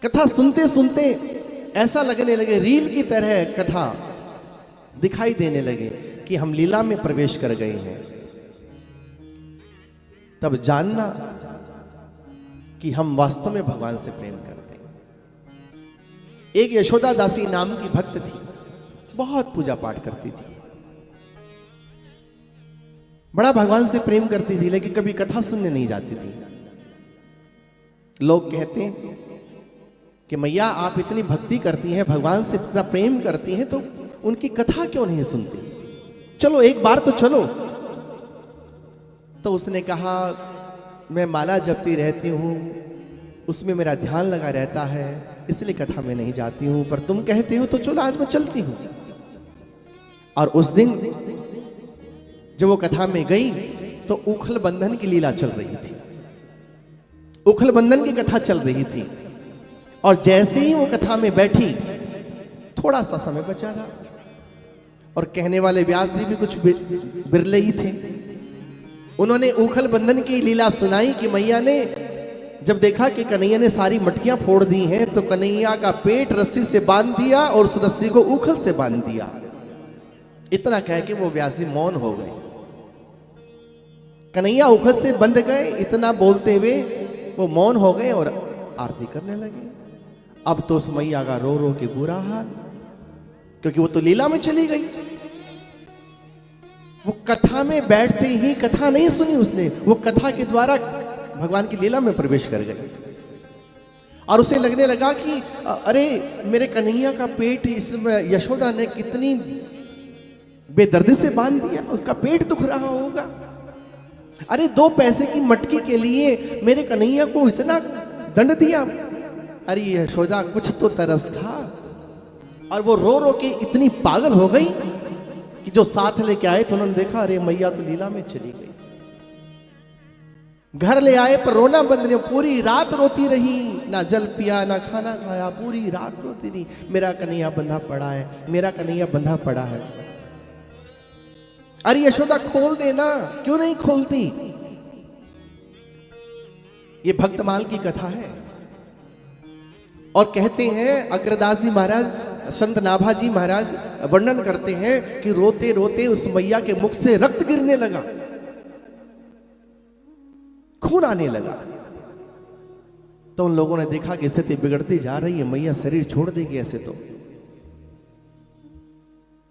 कथा सुनते सुनते ऐसा लगने लगे, रील की तरह कथा दिखाई देने लगे कि हम लीला में प्रवेश कर गए हैं। तब जानना कि हम वास्तव में भगवान से प्रेम करते हैं। एक यशोदा दासी नाम की भक्त थी, बहुत पूजा पाठ करती थी, बड़ा भगवान से प्रेम करती थी, लेकिन कभी कथा सुनने नहीं जाती थी। लोग कहते हैं कि मैया आप इतनी भक्ति करती हैं, भगवान से इतना प्रेम करती हैं, तो उनकी कथा क्यों नहीं सुनती? चलो एक बार तो चलो। तो उसने कहा मैं माला जपती रहती हूँ, उसमें मेरा ध्यान लगा रहता है, इसलिए कथा में नहीं जाती हूँ, पर तुम कहते हो तो चलो आज मैं चलती हूँ। और उस दिन जब वो कथा में गई तो उखल बंधन की लीला चल रही थी, उखल बंधन की कथा चल रही थी। और जैसे ही वो कथा में बैठी, थोड़ा सा समय बचा था, और कहने वाले व्यास जी भी कुछ बिरले ही थे। उन्होंने उखल बंधन की लीला सुनाई कि मैया ने जब देखा कि कन्हैया ने सारी मटकियां फोड़ दी हैं, तो कन्हैया का पेट रस्सी से बांध दिया और उस रस्सी को उखल से बांध दिया। इतना कह के वो व्यास जी मौन हो गए। कन्हैया उखल से बंध गए, इतना बोलते हुए वो मौन हो गए और आरती करने लगे। अब तो उस मैया का रो रो के बुरा हाल, क्योंकि वो तो लीला में चली गई। वो कथा में बैठते ही कथा नहीं सुनी उसने, वो कथा के द्वारा भगवान की लीला में प्रवेश कर गई। और उसे लगने लगा कि अरे मेरे कन्हैया का पेट इसमें यशोदा ने कितनी बेदर्दी से बांध दिया, उसका पेट दुख रहा होगा। अरे 2 पैसे की मटकी के लिए मेरे कन्हैया को इतना दंड दिया। अरे यशोदा कुछ तो तरस खा। और वो रो रो के इतनी पागल हो गई कि जो साथ लेके आए थे उन्होंने देखा अरे मैया तो लीला में चली गई। घर ले आए पर रोना बंद नहीं, पूरी रात रोती रही, ना जल पिया ना खाना खाया, पूरी रात रोती रही, मेरा कन्हैया बंधा पड़ा है, मेरा कन्हैया बंधा पड़ा है। अरे यशोदा खोल देना, क्यों नहीं खोलती? ये भक्तमाल की कथा है। और कहते हैं अग्रदास जी महाराज, संत नाभाजी महाराज वर्णन करते हैं कि रोते रोते उस मैया के मुख से रक्त गिरने लगा, खून आने लगा। तो उन लोगों ने देखा कि स्थिति बिगड़ती जा रही है, मैया शरीर छोड़ देगी ऐसे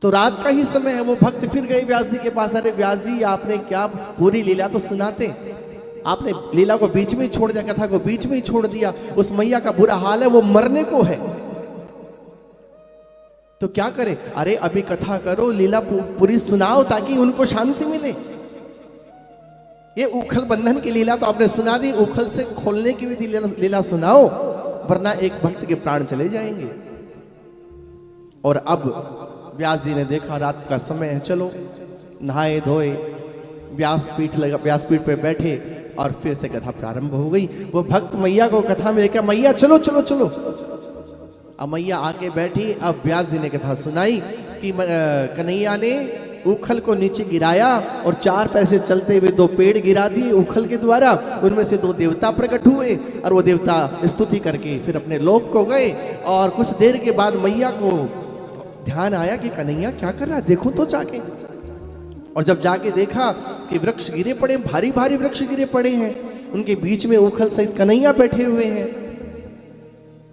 तो रात का ही समय है। वो भक्त फिर गए व्यास जी के पास, अरे व्यास जी आपने क्या पूरी लीला तो सुनाते, आपने लीला को बीच में ही छोड़ दिया, कथा को बीच में ही छोड़ दिया। उस मैया का बुरा हाल है, वो मरने को है, तो क्या करे? अरे अभी कथा करो, लीला पूरी सुनाओ ताकि उनको शांति मिले। ये उखल बंधन की लीला तो आपने सुना दी, उखल से खोलने की भी लीला सुनाओ, वरना एक भक्त के प्राण चले जाएंगे। और अब व्यास जी ने देखा रात का समय है, चलो नहाए धोए व्यासपीठ पे बैठे और फिर से कथा प्रारंभ हो गई। वो भक्त मैया को कथा में लेकर, मैया चलो चलो चलो। अब मैया आके बैठी। अब व्यास जी ने कथा सुनाई कि कन्हैया ने उखल को नीचे गिराया और 4 पैर से चलते हुए 2 पेड़ गिरा दिए उखल के द्वारा। उनमें से 2 देवता प्रकट हुए और वो देवता स्तुति करके फिर अपने लोक को गए। और कुछ देर के बाद मैया को ध्यान आया कि कन्हैया क्या कर रहा है, देखो तो जाके। और जब जाके देखा कि वृक्ष गिरे पड़े, भारी भारी वृक्ष गिरे पड़े हैं, उनके बीच में उखल सहित कन्हैया बैठे हुए हैं,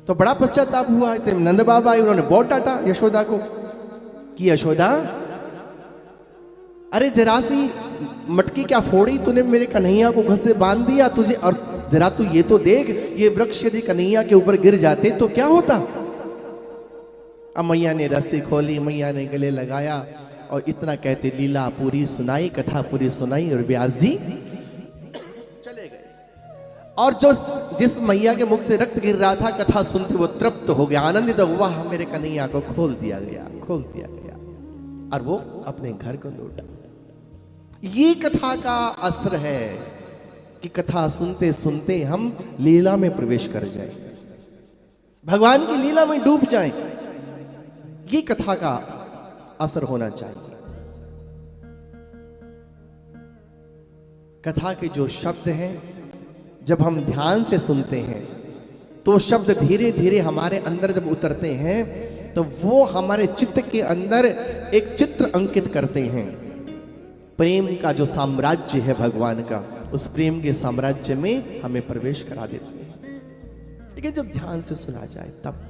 तो बड़ा पश्चाताप हुआ। नंद बाबा आए, उन्होंने बहुत डांटा यशोदा को कि यशोदा अरे जरा सी मटकी क्या फोड़ी तूने, मेरे कन्हैया को घर से बांध दिया तुझे, और जरा तू ये तो देख, ये वृक्ष यदि कन्हैया के ऊपर गिर जाते तो क्या होता। अब मैया ने रस्सी खोली, मैया ने गले लगाया और इतना कहते लीला पूरी सुनाई, कथा पूरी सुनाई और व्यास जी चले गए। और जो जिस मैया के मुख से रक्त गिर रहा था, कथा सुनते वो तृप्त हो गया, आनंदित हो, वाह मेरे कन्हैया को खोल दिया गया, खोल दिया गया, और वो अपने घर को लौटा। ये कथा का असर है कि कथा सुनते सुनते हम लीला में प्रवेश कर जाएं, भगवान की लीला में डूब जाएं। ये कथा का असर होना चाहिए। कथा के जो शब्द हैं जब हम ध्यान से सुनते हैं तो शब्द धीरे धीरे हमारे अंदर जब उतरते हैं तो वो हमारे चित्त के अंदर एक चित्र अंकित करते हैं। प्रेम का जो साम्राज्य है भगवान का, उस प्रेम के साम्राज्य में हमें प्रवेश करा देते हैं। लेकिन जब ध्यान से सुना जाए तब